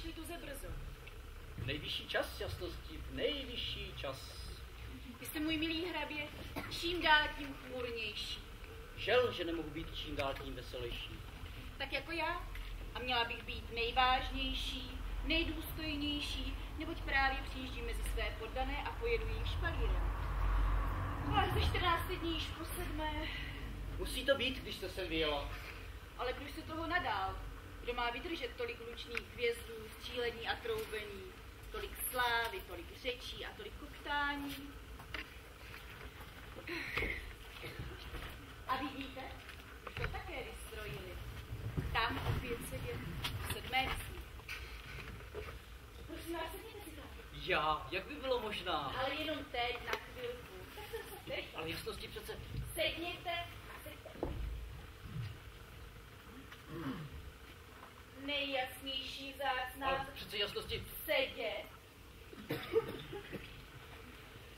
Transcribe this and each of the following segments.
přišli tu zebrzo. Nejvyšší čas, jasnosti, nejvyšší čas. Vy jste, můj milý hrabě, čím dál tím chmurnější. Žel, že nemohu být čím dál tím veselější. Tak jako já. A měla bych být nejvážnější, nejdůstojnější, neboť právě přijíždím mezi své poddané a pojedu jejich špalírem. Ale za 14 dní již po 7. Musí to být, když jste sem vyjela. Ale proč se toho nadál? Kdo má vydržet tolik lučných hvězdů, střílení a troubení, tolik slávy, tolik řečí a tolik koktání? A vidíte, už to také vystrojili. Tam opět sedět v 7. místě. Prosím vás, sedněte si tam. Já? Jak by bylo možná? Ale jenom teď, na chvilku. Tak jsem se teď. Ale jasnosti přece... Sedněte a sedněte. Nejjasnější vzácná. Ale přece jasnosti... Sedět.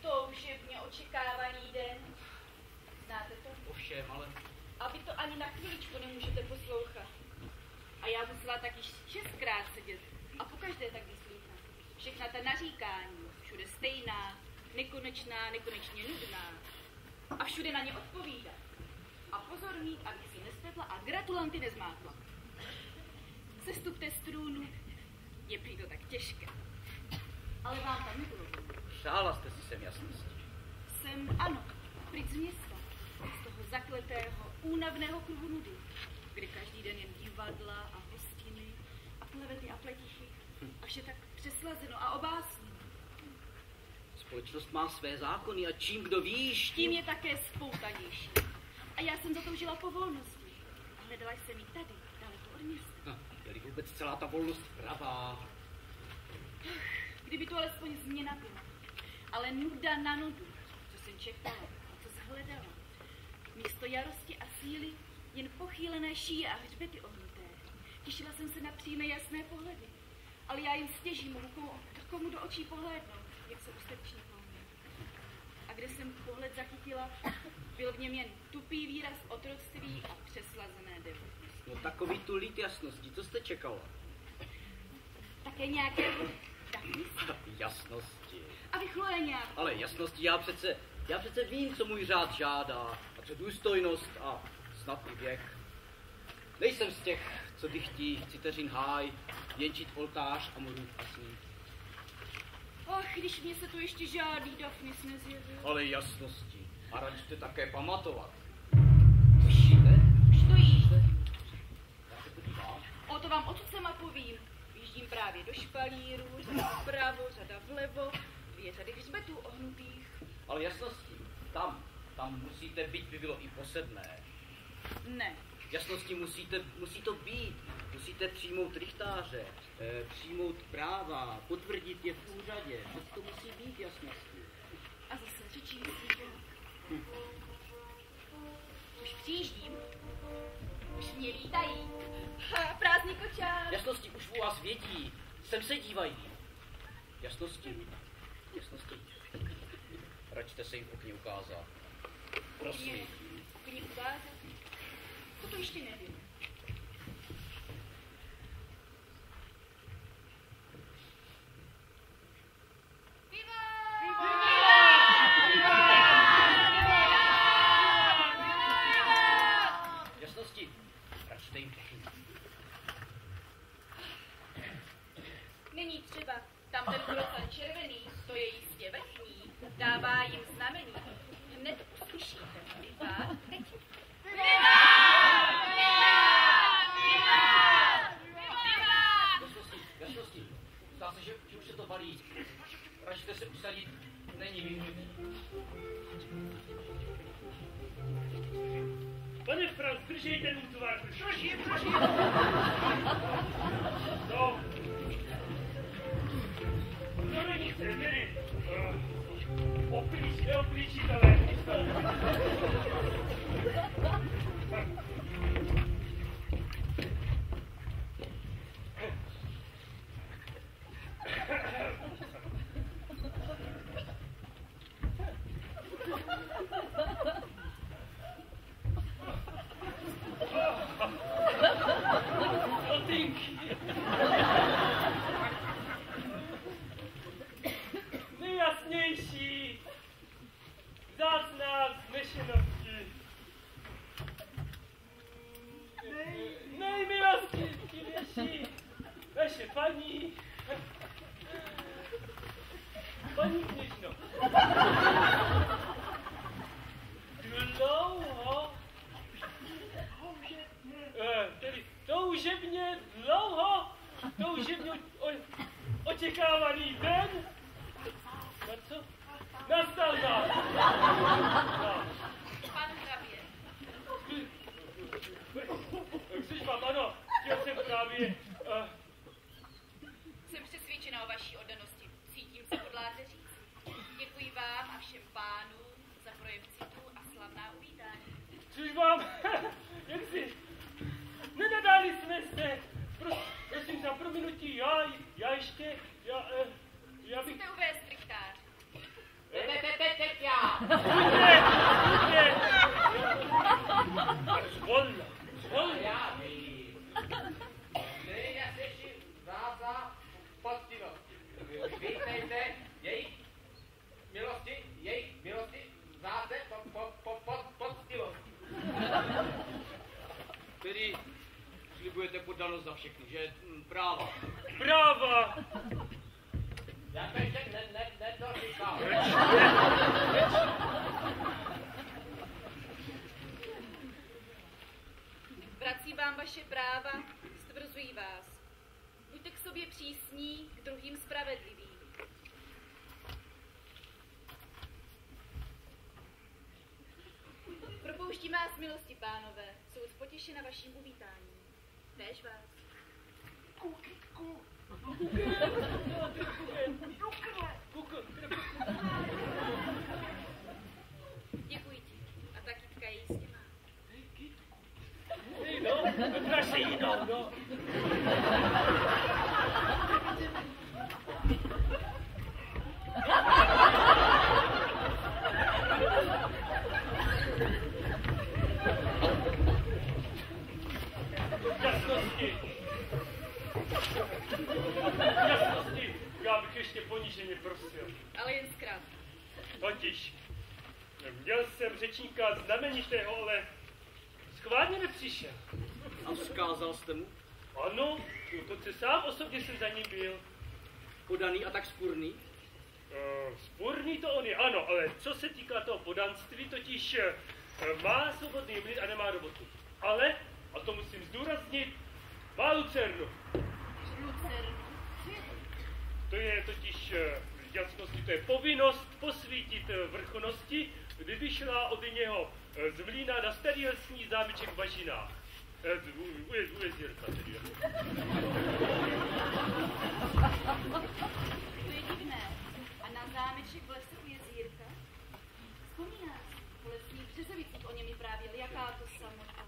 To už je v mě očekávaný den. Znáte to? Ovšem, ale... A vy to ani na chviličku nemůžete poslouchat. A já musela tak již 6krát sedět. A pokaždé tak vyslýchat. Všechna ta naříkání, všude stejná, nekonečná, nekonečně nudná. A všude na ně odpovídat. A pozor mít, abych si nestepla a gratulanty nezmátla. Sestupte z trůnu, je prý to tak těžké. Ale vám tam nebylo. Přála jste si sem jasnosti. Jsem, ano, pryč z města. Z toho zakletého, únavného kruhu nudy, kde každý den jen divadla a hostiny a klevety a pletichy. A vše tak přeslazeno a obásno. Společnost má své zákony a čím kdo víš, Tím je také spoutanější. A já jsem zatoužila po volnosti. A hledala jsem ji tady, daleko od města. Je-li vůbec celá ta volnost pravá. Kdyby to alespoň změna byla. Ale nuda na nudu, co jsem čekala a co zhledala. Místo jarosti a síly jen pochýlené šíje a hřbety ohnuté. Těšila jsem se na přímé jasné pohledy. Ale já jim stěží mohu komu do očí pohlédnout, jak se ústečně pohne. A kde jsem pohled zachytila, byl v něm jen tupý výraz otroctví a přeslazené devotnosti. No takový tu lid jasnosti, co jste čekala? Také nějaké taky Jasnosti. a vychluje nějak. Ale jasnosti, já přece vím, co můj řád žádá. A co důstojnost a snad i věk. Nejsem z těch, co dychtí citeřin háj, věnčit oltář a modlit a snít. Ach, když mě se tu ještě žádný Daphnis nezjevil. Ale jasnosti. A račte také pamatovat. Slyšíte? Už stojíte. Já se podívám. O to vám odsud povím. Vyjíždím právě do špalíru, řada vpravo, řada vlevo, 2 řady hřbetů ohnutých. Ale jasnosti, tam musíte být, by bylo i posedné. Ne. Jasnosti musí to být. Musíte přijmout rychtáře, přijmout práva, potvrdit je v úřadě. To musí být jasnosti. A zase řečí už přijíždím. Už mě vítají. Ha, prázdný kočár. Jasnosti už u vás vědí. Sem se dívají. Jasnosti. Račte se jim v okně ukázat. Prosím. Okně ukázat? To ještě nevím. Jasnosti. Račte jim všechny. Není třeba. Tam ten krocan červený, to je jistě vrchní, dává jim znamení. Hned uslyšíte. Viva, teď. Jasnosti. Zdá se, že už se to balí. Račte se usadit. Není vyhnutí. Pane Franz, držejte mu tu vážu. Prosím. No. To není tedy. Neoplíčitelé. paní kněžno. Dlouho? Tedy toužebně dlouho? Toužebně očekávaný den? Na co? Nastal nás. Pan hrabě. Chceš vám, ano, chtěl jsem právě... Jsem přesvědčena o vaší oddanosti. Cítím se hodláte říct. Děkuji vám a všem pánům za projev citu a slavná uvítání. Což vám, jak si, nenadali jsme se, prosím za prominutí, já ještě, já bych... Chcete uvést triktář? Teď já. Zvolna. Já vím. Nejde slyším záza poctivosti. Vítejte, jejich milosti, záze poctivosti. Tedy slibujete poddanost za všechny, že? Práva. Práva. Já to ještě nedoříkal. Vrací vám vaše práva, stvrzují vás. Buďte k sobě přísní, k druhým spravedliví. Propouštím vás, milosti pánové, soud potěšena vaším uvítáním. Též vás. Děkuji ti. A ta kytka je jistě má. No, naše jinou, no. Jasnosti, já bych ještě poníženě prosil. Ale jen zkrát. Totiž, měl jsem řečníka znamenitého, ale schválně nepřišel. A vzkázal jste mu? Ano, dokonce sám osobně jsem za ním byl. Podaný a tak spurný? Spurný to on je, ano, ale co se týká toho podanství, totiž má svobodný mlýn a nemá robotu. Ale, a to musím zdůraznit, má lucernu. Lucernu. To je totiž jasnosti, to je povinnost posvítit vrchonosti, kdyby šla od něho z mlýna na starý lesní zámeček v Bažinách. U jezírka tedy. To je divné. A na zámeček v lese u jezírka? Vzpomíná si, po lesních Březovicích o něm vyprávěl, jaká to samota.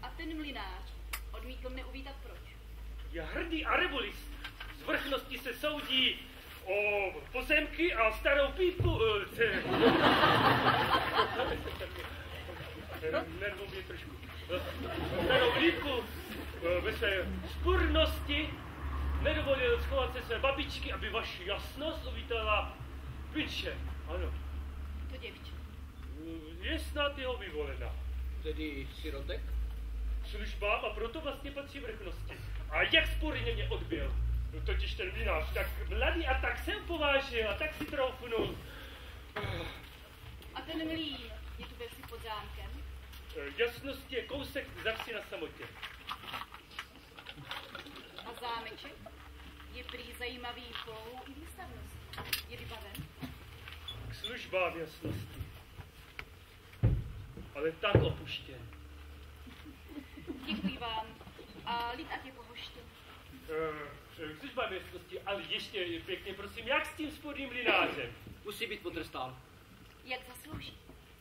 A ten mlynář odmítl mne uvítat proč. Je hrdý arbolist. Z vrchnosti se soudí o pozemky a starou pípu. Nervově trošku. Starou pípu ve své spurnosti nedovolil schovat se své babičky, aby vaši jasnost uvítala biče. Ano. To děvče. Je snad jeho vyvolena. Tedy sirotek? Službám a proto vlastně patří vrchnosti. A jak spůrně mě odbil. No, totiž ten mlynář tak mladý a tak jsem povážil a tak si troufnul. A ten mlýn je tu ve vsi pod zámkem? Jasnost je kousek za vsi na samotě. A zámeček je prý zajímavý polohou i výstavností. Je vybaven? K službám jasnosti. Ale tak opuštěn. Děkuji vám. A lid ať je pohoštěn. K službám jasnosti, ale ještě pěkně prosím, jak s tím spodním mlynářem? Musí být potrestán. Jak zaslouží.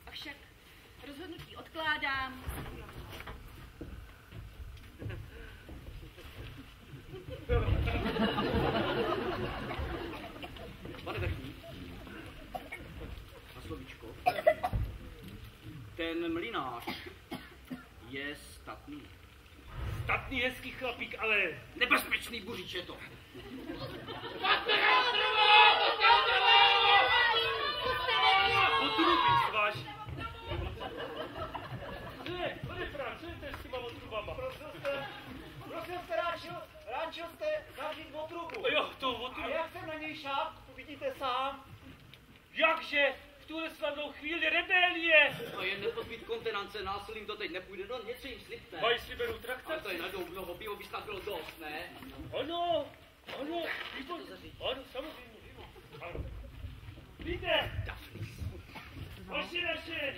Avšak rozhodnutí odkládám. Pane vrchní, na slovíčko. Ten mlynář je statný. Statný hezký chlapík, ale Nebezpečný buřič je to. Otrubí sváž. Pane Franc, co je to s těma otrubama? Prosím jste, Ránčo jste zavřít otrubu. Jo, to otrubu. A jak jsem na něj šáp, to vidíte sám, Jakže v tuhle slavnou chvíli rebelie? A jen nepodbít kontenance násilím to teď nepůjde, no něco jim slibte. Mají si beru Ale traktaci? to je na dlouho, pivo by snad bylo dost, ne? Ano, výborně. Ano, samozřejmě. Ano. Víte, naše